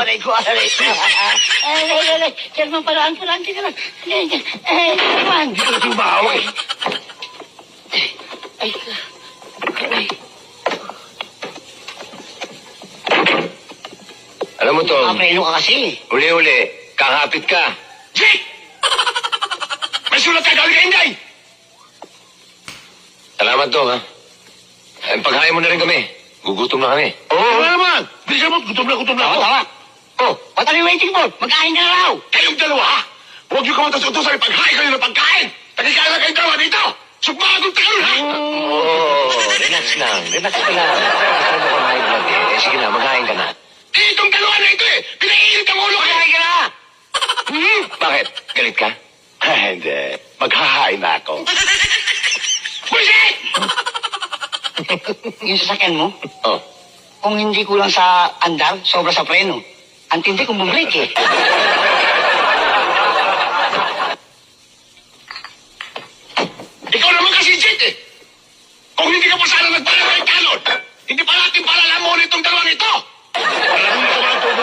Aray ko. Chairman, paraan. Tika lang. Chairman. Ito yung bahaw eh. Aray. Alam mo, Tom, Preno ka kasi. uli-uli, kakapit ka. Jake! May sulat ka gawin ka, Inday! Salamat, Tom, ha? Paghain mo na rin kami. Gugutom na kami. Oo, naman! Bilisan mo, gutom na ako. Tama. Oh, what are you waiting for? Magkain ka na raw. Kayong dalawa, ha? Huwag niyo kamatas-utosan, paghain kayo ng pagkain! Tagkikain na kayong dalawa dito! Sugmagong tayo, ha? Relax lang. Gusto mo kumain lang, eh. Sige na, maghain ka na. Itong dalawa na ito, eh! Pinaiinit ang ulo, kaya ka na! Bakit? Galit ka? Hindi. Maghahain na ako. Bullshit! Yung sasakyan mo, Oh. kung hindi kulang sa andar, sobra sa preno. Ang tindi kung bumalik eh. Ikaw naman kasi, Jet, eh! Kung hindi ka pa sana nagpala ng talon, hindi pa natin palalamunin itong dalawang ito! Alam mo,